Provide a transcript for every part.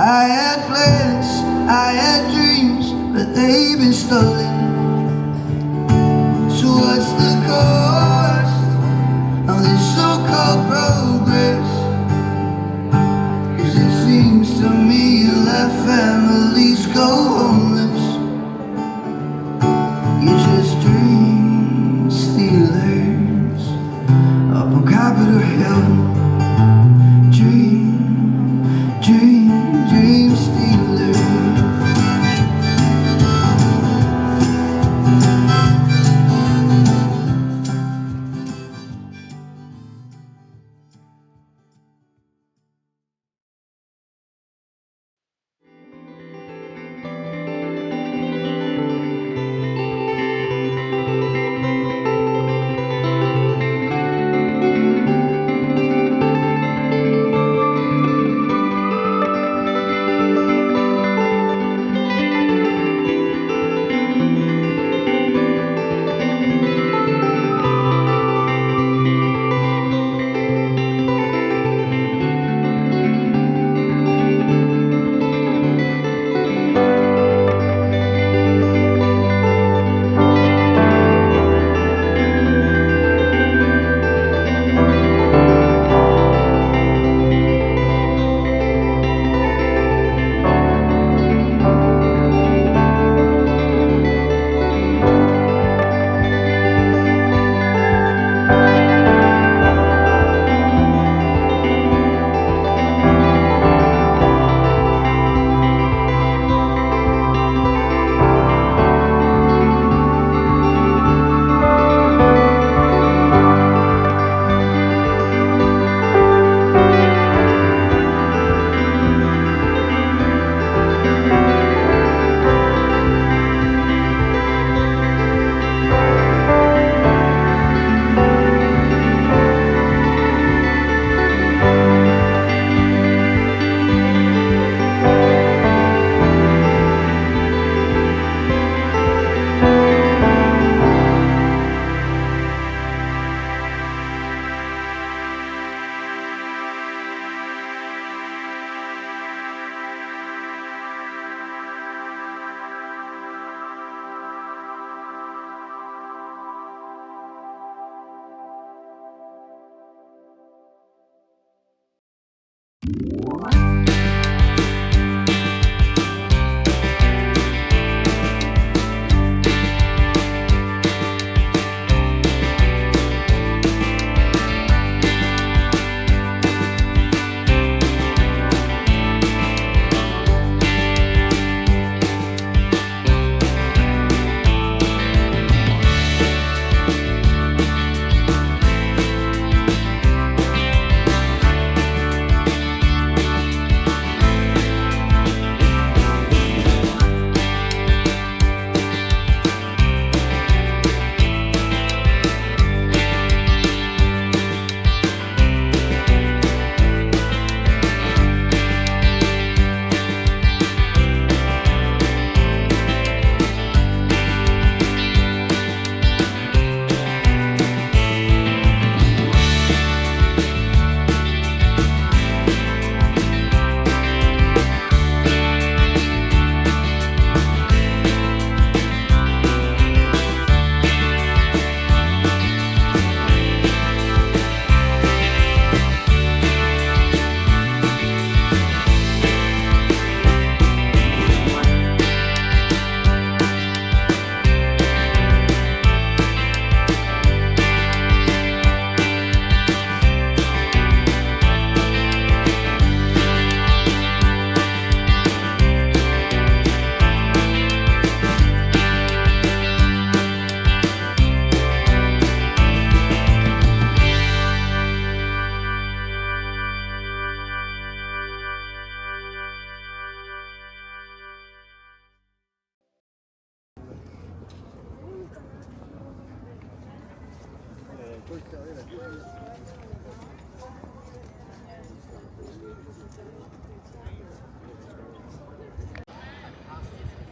I had plans, I had dreams, but they've been stolen. So what's the cost of this so-called progress? 'Cause it seems to me you let families go homeless. You're just dream stealers up on Capitol Hill. Dream stealers.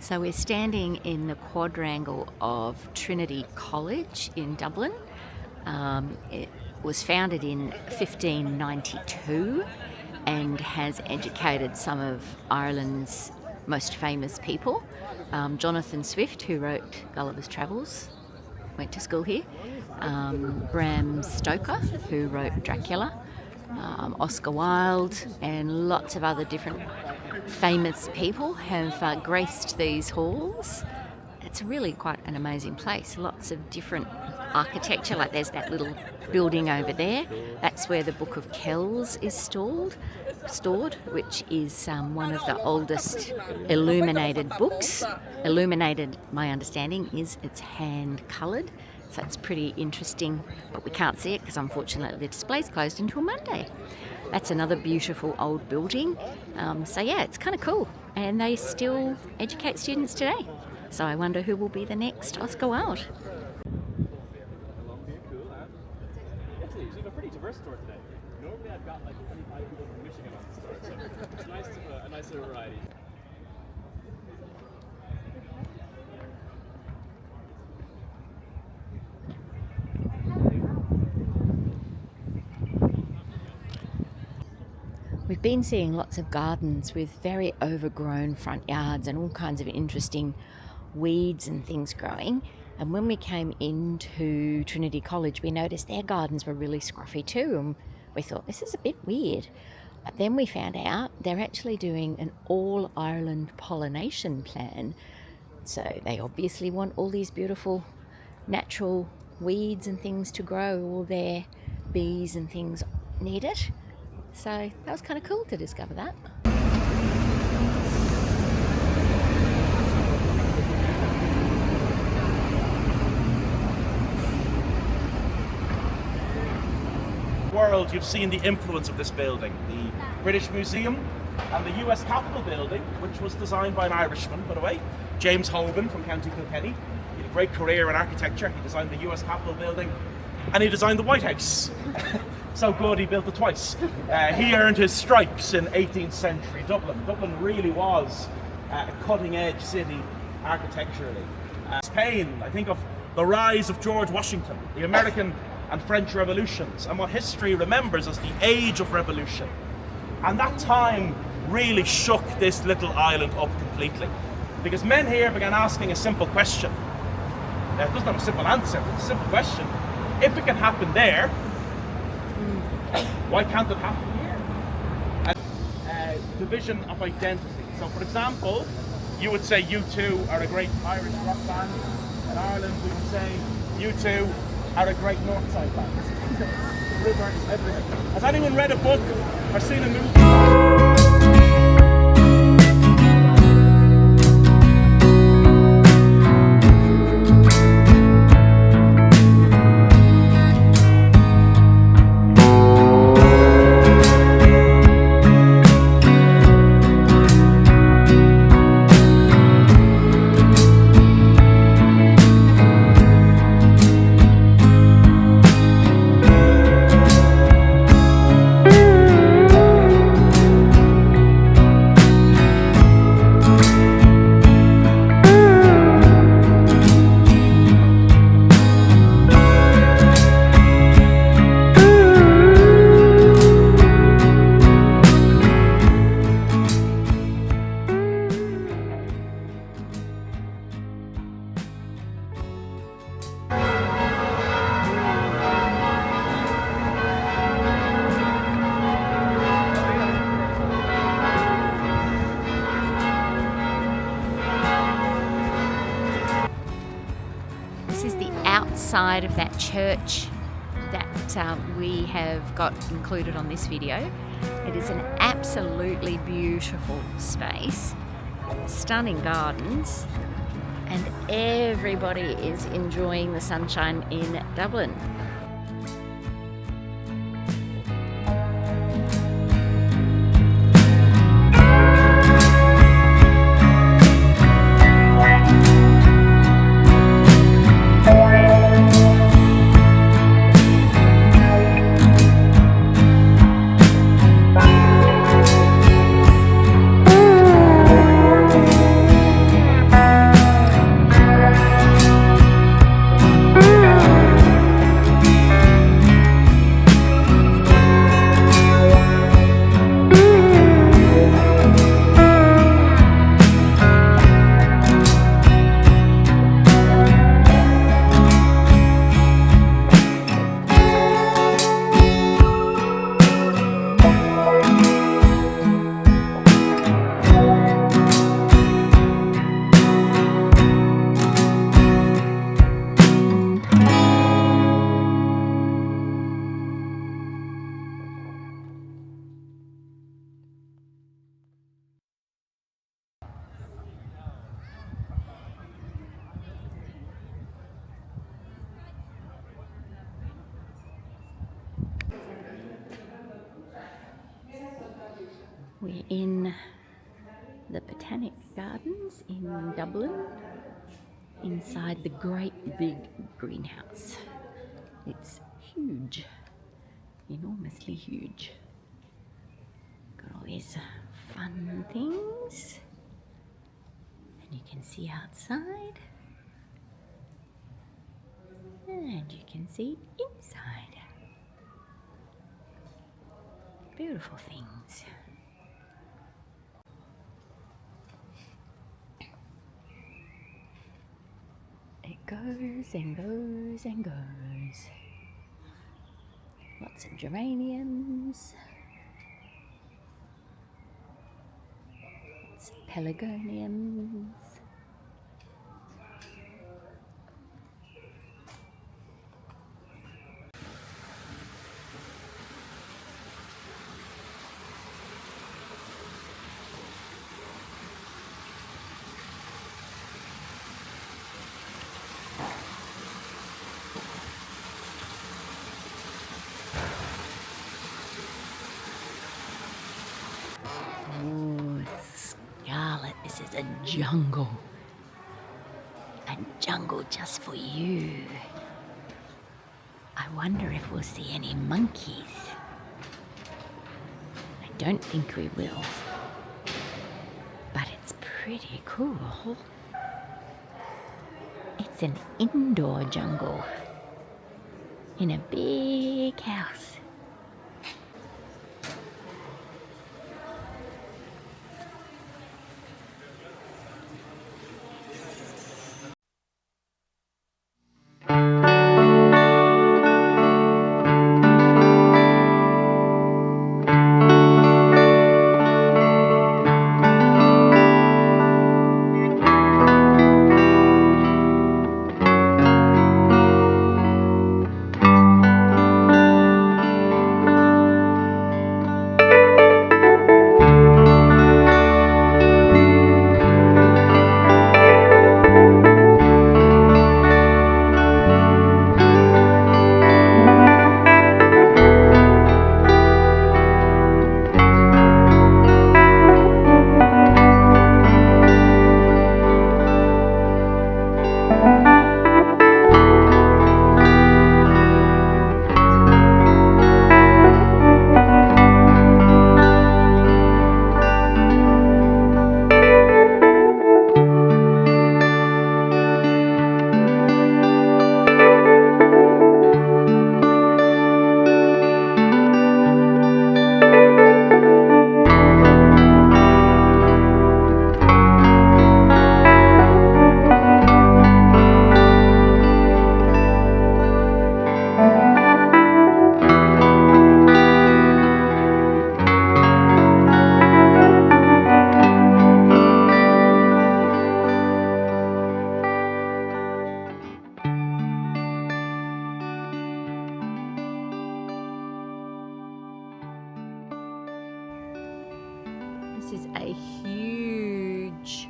So we're standing in the quadrangle of Trinity College in Dublin. It was founded in 1592 and has educated some of Ireland's most famous people. Jonathan Swift, who wrote Gulliver's Travels, went to school here. Bram Stoker, who wrote Dracula. Oscar Wilde and lots of other different famous people have graced these halls. It's really quite an amazing place. Lots of different architecture, like there's that little building over there. That's where the Book of Kells is stored, which is one of the oldest illuminated books. Illuminated, my understanding, is it's hand-coloured. So it's pretty interesting, but we can't see it because unfortunately the display's closed until Monday. That's another beautiful old building. So yeah, it's kind of cool. And they still educate students today. So I wonder who will be the next Oscar Wilde. Actually, we have a pretty diverse store today. Normally I've got like 25 people from Michigan on the store, so it's nice to have a nice little variety. We've been seeing lots of gardens with very overgrown front yards and all kinds of interesting weeds and things growing. And when we came into Trinity College, we noticed their gardens were really scruffy too. And we thought, this is a bit weird. But then we found out they're actually doing an all-Ireland pollination plan. So they obviously want all these beautiful natural weeds and things to grow. All their bees and things need it. So that was kind of cool to discover that. World, you've seen the influence of this building. The British Museum and the US Capitol building, which was designed by an Irishman, by the way, James Hoban from County Kilkenny. He had a great career in architecture. He designed the US Capitol building and he designed the White House. So good he built it twice. He earned his stripes in 18th century Dublin. Dublin really was a cutting edge city architecturally. Spain, I think of the rise of George Washington, the American and French revolutions, and what history remembers as the Age of Revolution. And that time really shook this little island up completely, because men here began asking a simple question. It doesn't have a simple answer, it's a simple question. If it can happen there, why can't it happen here? And division of identity. So for example, you would say U2 are a great Irish rock band. In Ireland we would say U2 are a great Northside band. The river is everything. Has anyone read a book or seen a movie? Outside of that church that we have got included on this video. It is an absolutely beautiful space, stunning gardens, and everybody is enjoying the sunshine in Dublin. We're in the Botanic Gardens in Dublin, inside the great big greenhouse. It's huge, enormously huge. Got all these fun things, and you can see outside, and you can see inside. Beautiful things. It goes and goes and goes. Lots of geraniums, lots of pelargoniums. Oh, Scarlet, this is a jungle. A jungle just for you. I wonder if we'll see any monkeys. I don't think we will. But it's pretty cool. It's an indoor jungle in a big house. This is a huge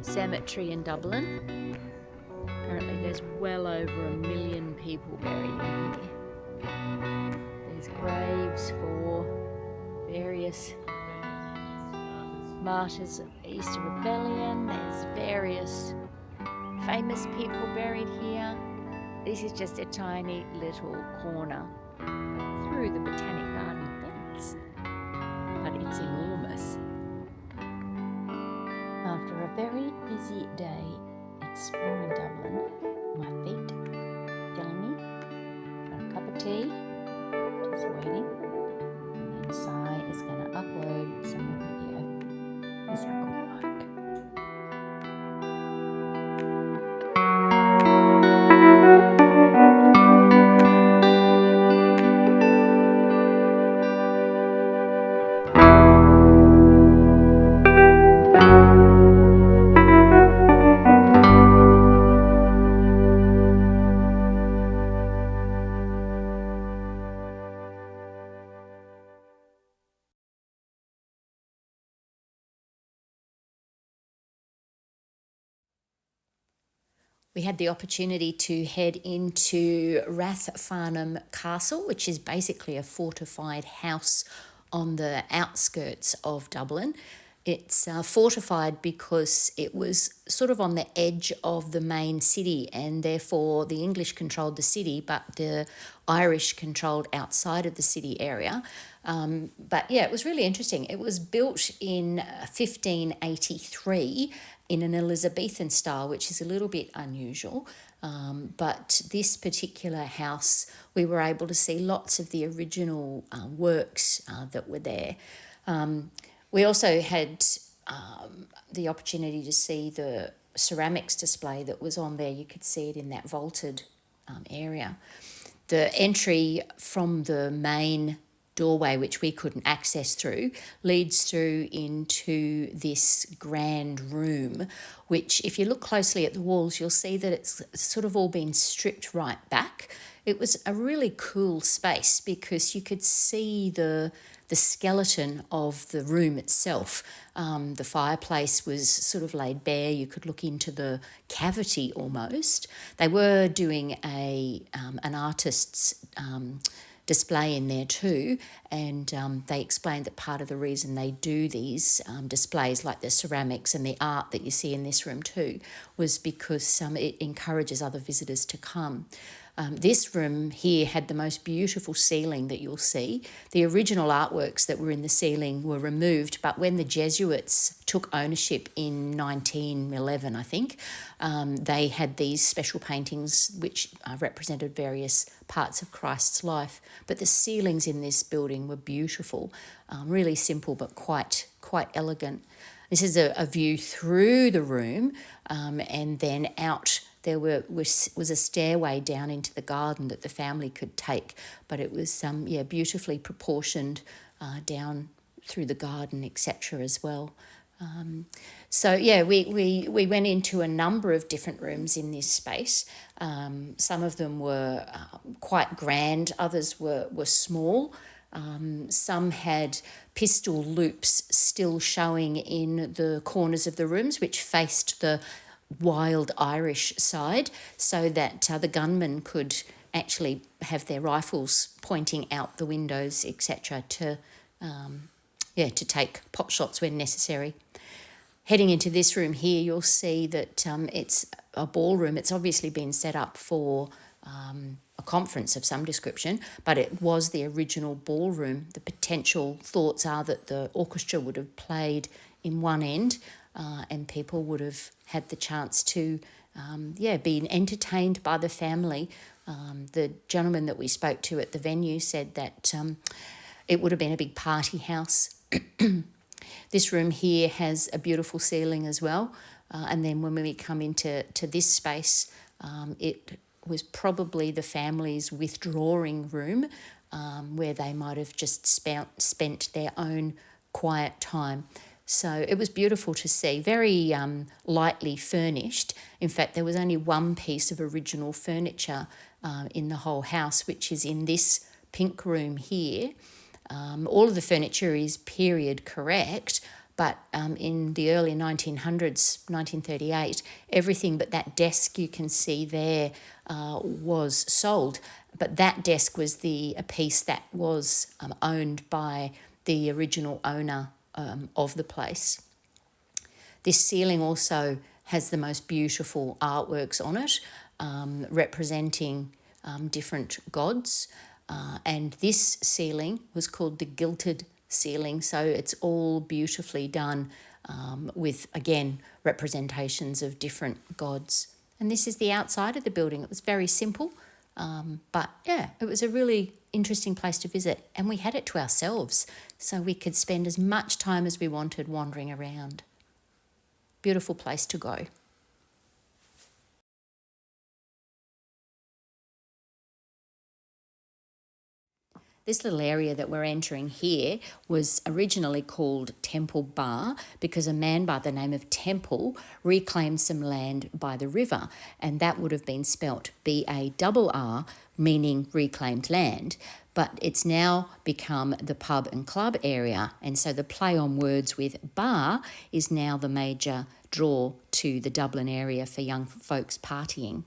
cemetery in Dublin. Apparently there's well over 1 million people buried in here. There's graves for various martyrs of the Easter Rebellion. There's various famous people buried here. This is just a tiny little corner through the Botanic Garden fence, but it's enormous. After a very busy day exploring Dublin, my feet killing me, got a cup of tea, just waiting, and then Sai is going to upload some more video. He's our cookbook. We had the opportunity to head into Rathfarnham Castle, which is basically a fortified house on the outskirts of Dublin. It's fortified because it was sort of on the edge of the main city, and therefore the English controlled the city, but the Irish controlled outside of the city area. But yeah, it was really interesting. It was built in 1583 in an Elizabethan style, which is a little bit unusual. But this particular house, we were able to see lots of the original works that were there. We also had the opportunity to see the ceramics display that was on there. You could see it in that vaulted area. The entry from the main doorway, which we couldn't access through, leads through into this grand room, which if you look closely at the walls, you'll see that it's sort of all been stripped right back. It was a really cool space because you could see the skeleton of the room itself. The fireplace was sort of laid bare. You could look into the cavity almost. They were doing an artist's display in there too, and they explained that part of the reason they do these displays, like the ceramics and the art that you see in this room too, was because it encourages other visitors to come. This room here had the most beautiful ceiling that you'll see. The original artworks that were in the ceiling were removed, but when the Jesuits took ownership in 1911, I think, they had these special paintings which represented various parts of Christ's life. But the ceilings in this building were beautiful, really simple but quite elegant. This is a view through the room, and then out. There was a stairway down into the garden that the family could take, but it was beautifully proportioned down through the garden, etc. as well. We went into a number of different rooms in this space. Some of them were quite grand, others were small. Some had pistol loops still showing in the corners of the rooms, which faced the wild Irish side, so that the gunmen could actually have their rifles pointing out the windows, etc., to take pot shots when necessary. Heading into this room here, you'll see that it's a ballroom. It's obviously been set up for a conference of some description, but it was the original ballroom. The potential thoughts are that the orchestra would have played in one end, and people would have had the chance to be entertained by the family. The gentleman that we spoke to at the venue said that it would have been a big party house. This room here has a beautiful ceiling as well. And then when we come into this space, it was probably the family's withdrawing room, where they might have just spent their own quiet time. So it was beautiful to see, very lightly furnished. In fact, there was only one piece of original furniture in the whole house, which is in this pink room here. All of the furniture is period correct, but in the early 1900s, 1938, everything but that desk you can see there was sold. But that desk was a piece that was owned by the original owner of the place. This ceiling also has the most beautiful artworks on it, representing different gods. And this ceiling was called the gilded ceiling, so it's all beautifully done with, again, representations of different gods. And this is the outside of the building. It was very simple, but yeah, it was a really interesting place to visit, and we had it to ourselves, so we could spend as much time as we wanted wandering around. Beautiful place to go. This little area that we're entering here was originally called Temple Bar because a man by the name of Temple reclaimed some land by the river, and that would have been spelt B-A-R-R, meaning reclaimed land. But it's now become the pub and club area, and so the play on words with bar is now the major draw to the Dublin area for young folks partying.